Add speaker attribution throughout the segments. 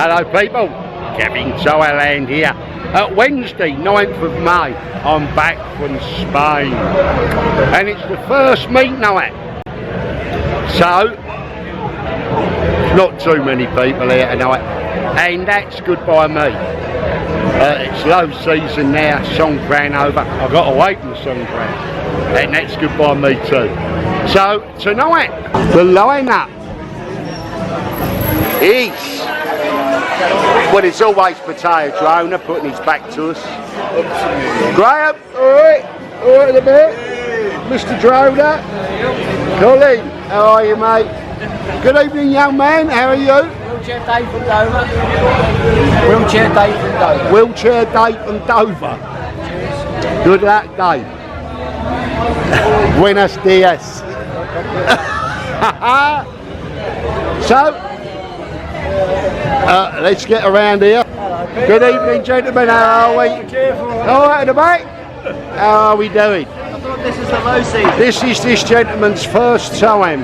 Speaker 1: Hello people, Kev-In-Thailand here. Wednesday 9th of May, I'm back from Spain and it's the first meet night, so not too many people here tonight, and that's good by me. It's low season now, Songkran over, I've got to wait for Songkran, and that's good by me too. So tonight, the lineup is, well, it's always Pattaya Drona putting his back to us. Graham, alright a bit. Mr. Drona. Colin, how are you, mate? Good evening, young man, how are you?
Speaker 2: Wheelchair Dave from Dover. Wheelchair Dave from Dover.
Speaker 1: Wheelchair Dave from Dover. Good luck, Dave. Buenos dias. So, let's get around here. Good evening, gentlemen. How are we? All right, at the back. How are we doing?
Speaker 2: I thought this is the low season.
Speaker 1: This is this gentleman's first time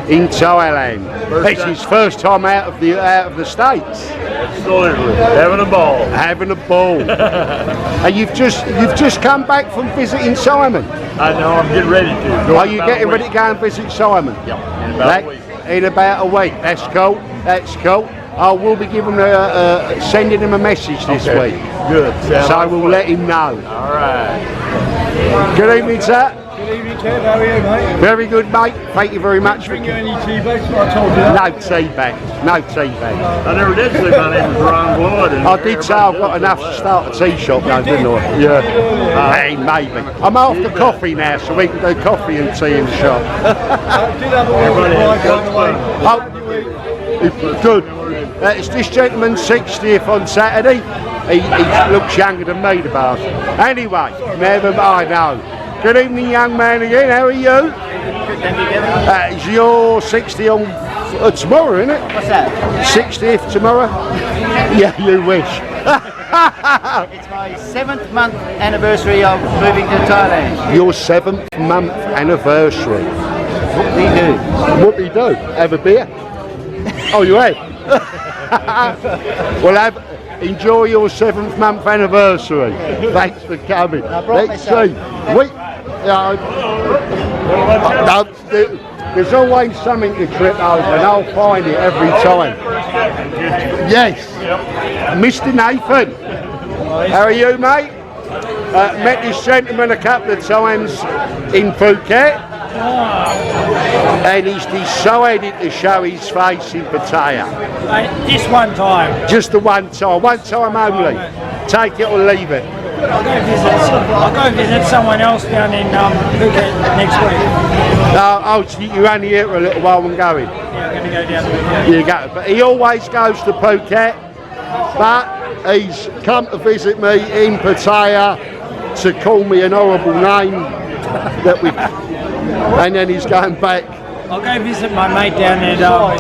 Speaker 1: in Thailand. It's his first time out of the States.
Speaker 3: Absolutely, having a ball.
Speaker 1: Having a ball. And you've just come back from visiting Simon.
Speaker 3: I know. I'm getting ready to.
Speaker 1: Are you getting ready to go and visit Simon?
Speaker 3: Yeah. In about a week.
Speaker 1: In about a week. That's cool. That's cool. I will be giving sending him a message this week.
Speaker 3: Good.
Speaker 1: So we'll let him know.
Speaker 3: All right.
Speaker 1: Good evening, sir.
Speaker 4: Good evening, Kev. How are you, mate?
Speaker 1: Very good, mate. Thank you very much.
Speaker 4: Bring you any tea bags? I told you that.
Speaker 1: No tea bags. No tea bags.
Speaker 3: I never did say my name was Ron Floyd.
Speaker 1: I did say I've got enough to start a tea shop now, didn't I? Yeah. Hey, maybe. I'm after coffee now, so we can do coffee and tea in the shop.
Speaker 4: I did have a word with Mike on the way.
Speaker 1: Oh, good. It's this gentleman's 60th on Saturday. He looks younger than me, the bastard. Anyway, never mind. No. Good evening, young man again. How are you?
Speaker 2: Good, thank you, Kevin.
Speaker 1: It's your 60 on tomorrow, isn't it?
Speaker 2: What's that?
Speaker 1: 60th tomorrow? Yeah, you wish.
Speaker 2: It's my 7th month anniversary of moving to Thailand.
Speaker 1: Your 7th month anniversary.
Speaker 2: What do you do?
Speaker 1: What do you do? Have a beer? Oh, you have? Well, enjoy your 7th month anniversary. Thanks for coming. Let's see. There's always something to trip over, and I'll find it every time. Yes. Mr. Nathan, how are you, mate? Met this gentleman a couple of times in Phuket. And he's decided to show his face in Pattaya.
Speaker 4: Just one time.
Speaker 1: Just the one time only. Take it or leave it.
Speaker 4: I'll go visit someone else down in Phuket next week.
Speaker 1: Oh, so you're only here for a little while and going?
Speaker 4: Yeah, I'm going to go down there.
Speaker 1: You go, but he always goes to Phuket, but he's come to visit me in Pattaya to call me an horrible name and then he's going back.
Speaker 4: I'll go visit my mate down there.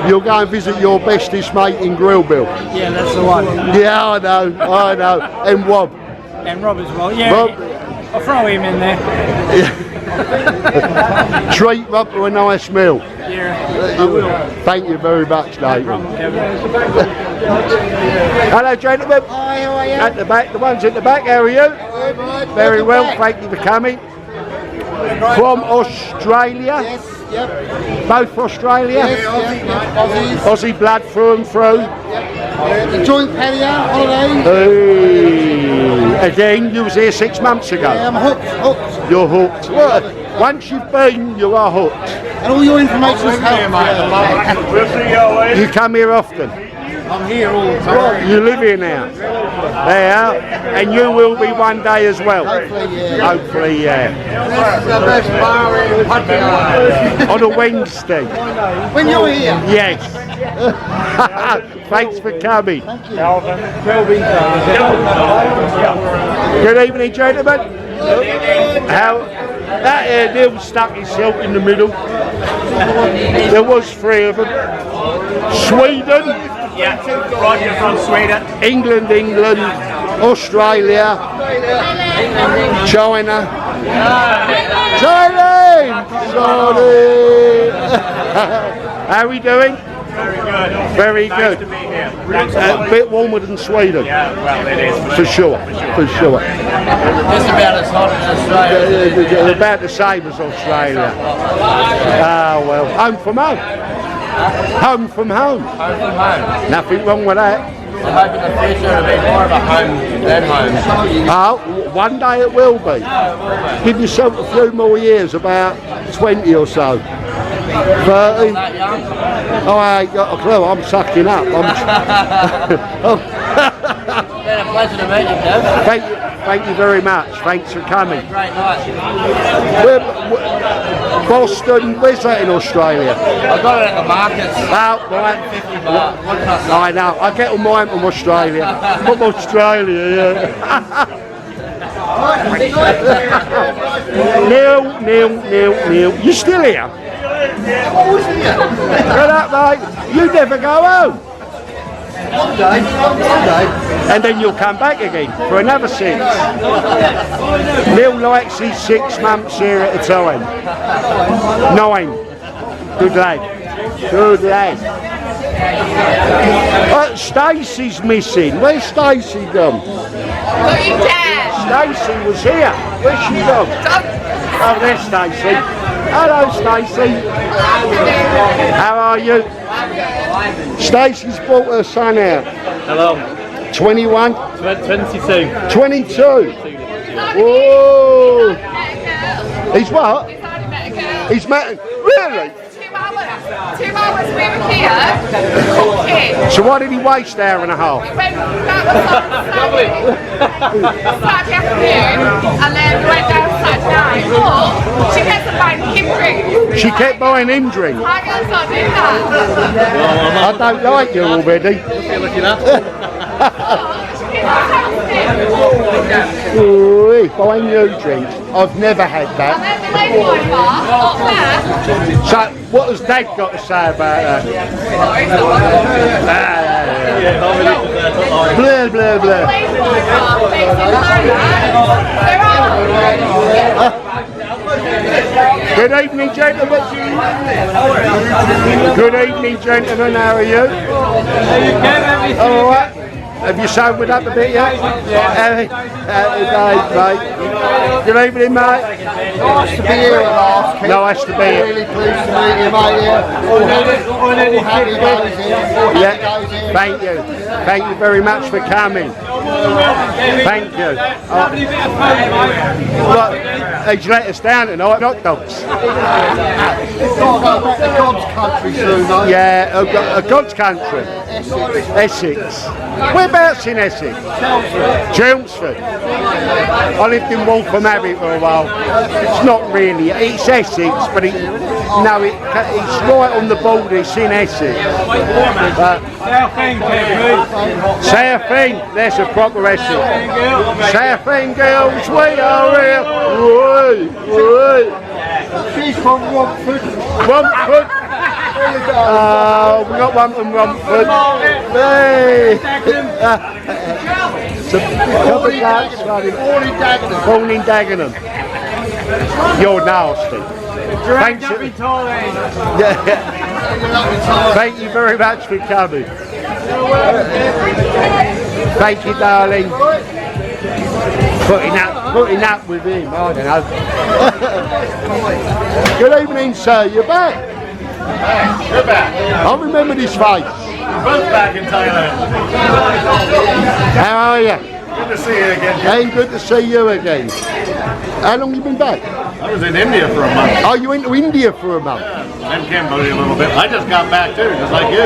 Speaker 1: You'll go and visit your bestest mate in Grillbill.
Speaker 4: Yeah, that's the one.
Speaker 1: Yeah, I know. And Rob.
Speaker 4: And Rob as well. Yeah,
Speaker 1: Rob.
Speaker 4: I'll throw him in there.
Speaker 1: Treat Rob to a nice meal.
Speaker 4: Yeah, I will.
Speaker 1: Thank you very much, Nathan.
Speaker 4: No problem, Kevin.
Speaker 1: Hello, gentlemen.
Speaker 2: Hi, how are you?
Speaker 1: At the back, the ones at the back, how are you? Very well, thank you for coming. From Australia?
Speaker 2: Yes, yep.
Speaker 1: Both Australia?
Speaker 2: Yes, yep.
Speaker 1: Aussie blood through and through?
Speaker 2: Yep. Enjoying Pattaya holiday?
Speaker 1: Again, you was here 6 months ago.
Speaker 2: Yeah, I'm hooked.
Speaker 1: You're hooked. Well, once you've been, you are hooked.
Speaker 2: And all your information's helped.
Speaker 3: We'll see y'all later.
Speaker 1: You come here often?
Speaker 2: I'm here all the time.
Speaker 1: You live here now? There, and you will be one day as well?
Speaker 2: Hopefully, yeah.
Speaker 1: Hopefully, yeah.
Speaker 2: This is the best bar in Pattaya.
Speaker 1: On a Wednesday?
Speaker 2: When you're here.
Speaker 1: Yes. Thanks for coming.
Speaker 2: Thank you.
Speaker 1: Good evening, gentlemen. How? That Neil stuck himself in the middle. There was 3 of them. Sweden.
Speaker 3: Yeah, Roger from Sweden.
Speaker 1: England, Australia, China. Thailand! Sorry! How are we doing? Very
Speaker 3: Nice
Speaker 1: good.
Speaker 3: to be here. Thanks a
Speaker 1: A
Speaker 3: lot.
Speaker 1: bit warmer than Sweden.
Speaker 3: Yeah, well, it is
Speaker 1: For sure, for sure.
Speaker 2: Just about as hot as Australia.
Speaker 1: About the same as Australia. Ah, well, home from home. Home from home.
Speaker 2: Home from home.
Speaker 1: Nothing wrong with that.
Speaker 2: I hope in the future it'll be more of a home than home.
Speaker 1: Oh, one day it will be. Give yourself a few more years, about 20 or so. 30.
Speaker 2: That young?
Speaker 1: Oh, I ain't got a clue. I'm sucking up.
Speaker 2: Been a pleasure to meet you, Kev.
Speaker 1: Thank you very much. Thanks for coming.
Speaker 2: Great night.
Speaker 1: Boston, where's that in Australia?
Speaker 2: I got it at the markets.
Speaker 1: Oh, right.
Speaker 2: $50. What can I say?
Speaker 1: I know. I get all mine from Australia. From Australia, yeah. Neil. You still here? Get up, mate. You never go home.
Speaker 2: One day.
Speaker 1: And then you'll come back again for another 6. Neil likes his 6 months here at a time. 9. Good lad. Good lad. Stacey's missing. Where's Stacey gone?
Speaker 5: Don't you dare!
Speaker 1: Stacey was here. Where's she gone? Oh, there's Stacey. Hello, Stacey. How are you? Stacey's brought her son out.
Speaker 6: Hello.
Speaker 1: 21?
Speaker 6: 22.
Speaker 1: 22? Whoa! He's what?
Speaker 5: He's already met a girl.
Speaker 1: He's met. Really?
Speaker 5: 2 hours. 2 hours we were here, cooking.
Speaker 1: So why did he waste an hour and a half?
Speaker 5: We went, that was on Saturday afternoon, and then we went down Saturday night. But she kept buying him drinks.
Speaker 1: She kept buying him drinks.
Speaker 5: My girls don't do that.
Speaker 1: I don't like you already. Ooh, buying you drinks. I've never had
Speaker 5: And
Speaker 1: that.
Speaker 5: then the lady boy bar up there.
Speaker 1: So what has Dad got to say about that? Blah, blah,
Speaker 5: The
Speaker 1: blah.
Speaker 5: lady boy bar facing Thailand.
Speaker 1: Good evening, gentlemen. Good evening, gentlemen. How are you? All right. Have you sobered up a bit yet? Happy days, mate. Good evening, mate.
Speaker 7: Nice to be here at last, Kev.
Speaker 1: Nice to be here.
Speaker 7: Really pleased to meet you, mate. All happy days here. All happy
Speaker 1: Yeah,
Speaker 7: days here.
Speaker 1: thank you. Thank you very much for coming. Thank you. Look, he's let us down tonight, not dogs.
Speaker 7: It's not about the God's country soon, though.
Speaker 1: Yeah, a God's country. Essex. Whereabouts in Essex? Chelmsford. I lived in Waltham Abbey for a while. It's not really. It's Essex, but it's right on the border. It's in Essex. South End. That's a proper Essex. South End girls, we are here. Woo.
Speaker 7: She's from Romford.
Speaker 1: Romford. We got one from Romford. Hey. It's a couple of lads running. Born in Dagenham. You're nasty. Thanks. Thank you very much for coming. Thank you, darling. Putting up with him, I don't know. Good evening, sir. You're back.
Speaker 3: You're back.
Speaker 1: I remember this face.
Speaker 3: We're both back in Thailand.
Speaker 1: How are you?
Speaker 3: Good to see you again.
Speaker 1: Hey, good to see you again. How long you been back?
Speaker 3: I was in India for a month.
Speaker 1: Oh, you went to India for a month?
Speaker 3: And Cambodia a little bit. I just got back too, just like you.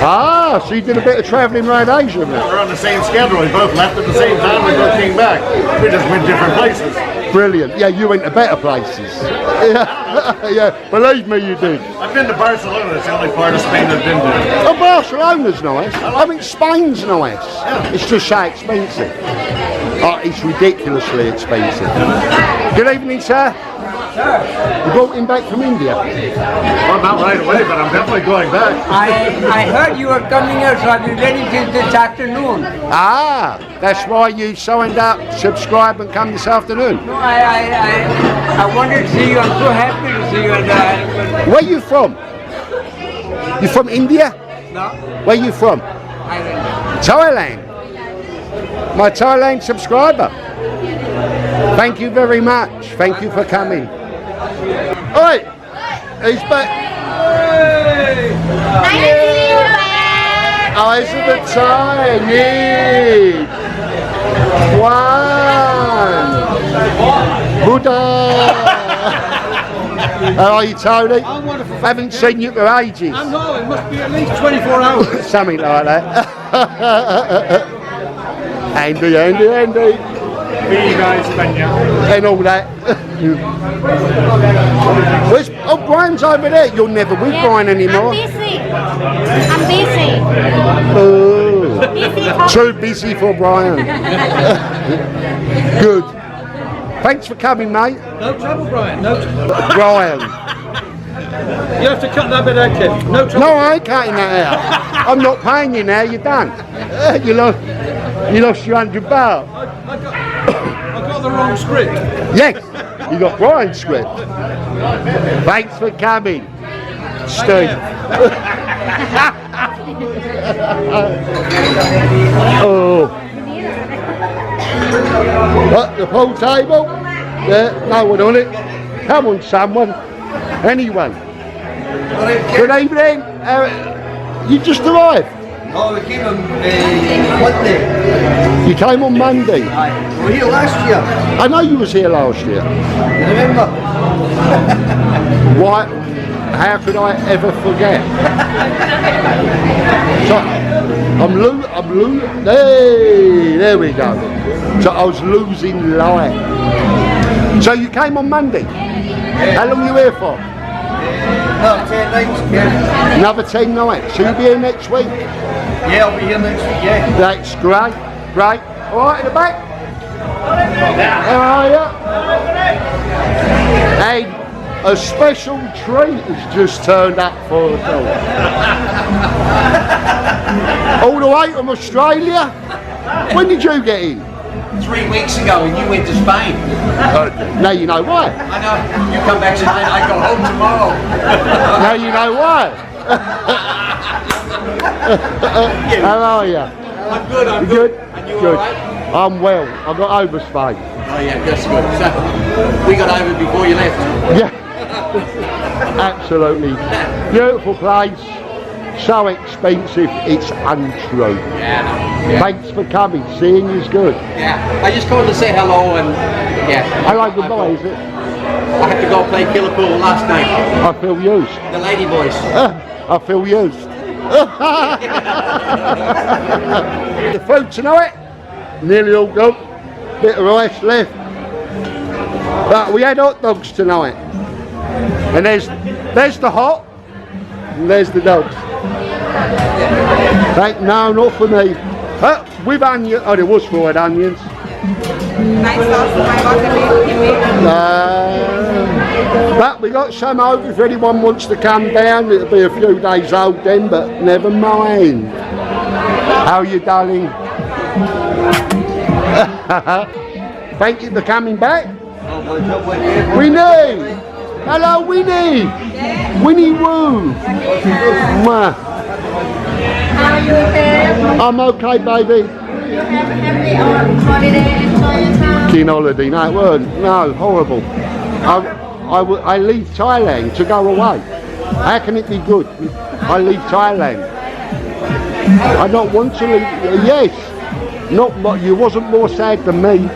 Speaker 1: Ah, so you did a bit of travelling around Asia, man.
Speaker 3: We're on the same schedule. We both left at the same time. We both came back. We just went different places.
Speaker 1: Brilliant. Yeah, you went to better places. Yeah, believe me, you did.
Speaker 3: I've been to Barcelona. It's the only part of Spain I've been to.
Speaker 1: Oh, Barcelona's nice. I mean, Spain's nice. It's just so expensive. Oh, it's ridiculously expensive. Good evening, sir. You brought him back from India?
Speaker 3: Well, not right away, but I'm definitely going back.
Speaker 8: I heard you were coming here, so I'll be ready till this afternoon.
Speaker 1: Ah, that's why you signed up, subscribe and come this afternoon.
Speaker 8: No, I wanted to see you. I'm so happy to see you.
Speaker 1: Where are you from? You from India?
Speaker 8: No.
Speaker 1: Where you from? Thailand. My Thailand subscriber. Thank you very much. Thank you for coming. Oi! He's back. Elizabeth Thailand. One. Buddha. How are you, Tony?
Speaker 8: I'm wonderful.
Speaker 1: Haven't seen you for ages.
Speaker 8: I know, it must be at least 24 hours.
Speaker 1: Something like that. Andy. And all that. Oh, Brian's over there. You're never with Brian anymore.
Speaker 6: I'm busy.
Speaker 1: Oh,
Speaker 6: Busy.
Speaker 1: too busy for Brian. Good. Thanks for coming, mate.
Speaker 8: No trouble, Brian. No trouble.
Speaker 1: Brian.
Speaker 8: You have to cut that bit out, kid. No trouble.
Speaker 1: No, I ain't cutting that out. I'm not paying you now. You're done. You lost your £100.
Speaker 8: I got the wrong script.
Speaker 1: Yes, you got Brian's script. Thanks for coming, Steve. Oh. The pool table? Yeah, no one on it. Come on, someone. Anyone. Good evening. You just arrived?
Speaker 7: No, we came on Monday.
Speaker 1: You came on Monday?
Speaker 7: We were here last year.
Speaker 1: I know you was here last year.
Speaker 7: You remember?
Speaker 1: Why? How could I ever forget? So, hey, there we go. So I was losing light. So you came on Monday? How long are you here for?
Speaker 7: Another 10 nights, yeah.
Speaker 1: Another 10 nights. So you'll be here next week?
Speaker 7: Yeah, I'll be here next week, yeah.
Speaker 1: That's great. Great. All right, in the back? How are you? And a special treat has just turned up for us all. All the way from Australia? When did you get in?
Speaker 9: 3 weeks ago, and you went to Spain.
Speaker 1: Now you know why.
Speaker 9: I know. You come back tonight, I go home tomorrow.
Speaker 1: Now you know why. How are you?
Speaker 9: I'm good, I'm
Speaker 1: Good?
Speaker 9: And you
Speaker 1: Good.
Speaker 9: alright?
Speaker 1: I'm well. I got over Spain.
Speaker 9: Oh yeah, that's good. So, we got over before you left.
Speaker 1: Yeah. Absolutely. Beautiful place. So expensive, it's untrue.
Speaker 9: Yeah.
Speaker 1: Thanks for coming. Seeing you's good.
Speaker 9: Yeah. I just called to say hello and yeah.
Speaker 1: Hello, goodbye, is it?
Speaker 9: I had to go play killer pool last night.
Speaker 1: I feel used.
Speaker 9: The lady boys.
Speaker 1: I feel used. The food tonight, nearly all gone. Bit of rice left. But we had hot dogs tonight. And there's the hot, and there's the dogs. Right, no, not for me. With onion, oh, there was fried onions. But we got some over if anyone wants to come down. It'll be a few days old then, but never mind. How are you, darling? Thank you for coming back. Winnie! Hello, Winnie! Winnie Woo! Mwah.
Speaker 6: How are you, Kev?
Speaker 1: I'm okay, baby.
Speaker 6: You have a happy holiday, enjoy your time?
Speaker 1: Keen holiday, no, it weren't. No, horrible. I leave Thailand to go away. How can it be good? I leave Thailand. I don't want to leave. Yes, not. You wasn't more sad than me.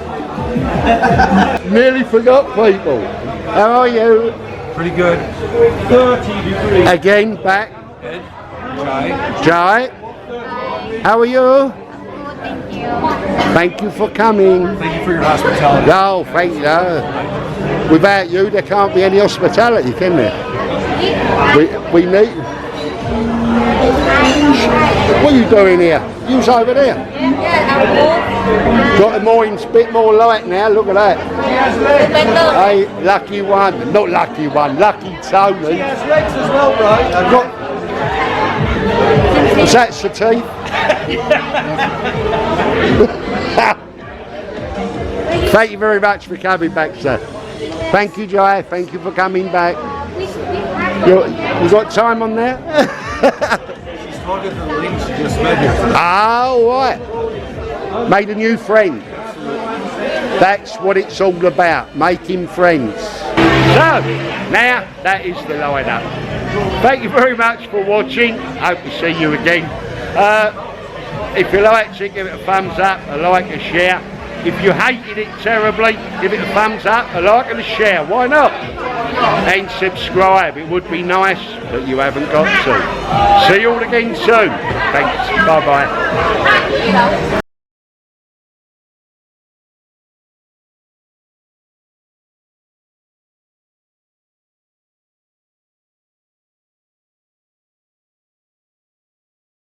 Speaker 1: Nearly forgot people. How are you?
Speaker 8: Pretty good. 30 degrees.
Speaker 1: Again, back.
Speaker 8: Ed,
Speaker 1: Jai. How are you?
Speaker 6: Thank you.
Speaker 1: Thank you for coming.
Speaker 8: Thank you for your hospitality.
Speaker 1: No, thank you. Without you, there can't be any hospitality, can there? We need. What are you doing here? You's over there. Got a bit more light now. Look at that. Hey, lucky one. Not lucky one. Lucky Tony.
Speaker 8: He has legs as well, right?
Speaker 1: Was that Satif? Thank you very much for coming back, sir. Thank you, Jai. Thank you for coming back. You got time on there? Oh, right. Made a new friend. That's what it's all about, making friends. So, now that is the lineup. Thank you very much for watching. Hope to see you again. If you liked it, give it a thumbs up, a like, a share. If you hated it terribly, give it a thumbs up, a like and a share. Why not? And subscribe. It would be nice, but you haven't got to. See you all again soon. Thanks. Bye-bye.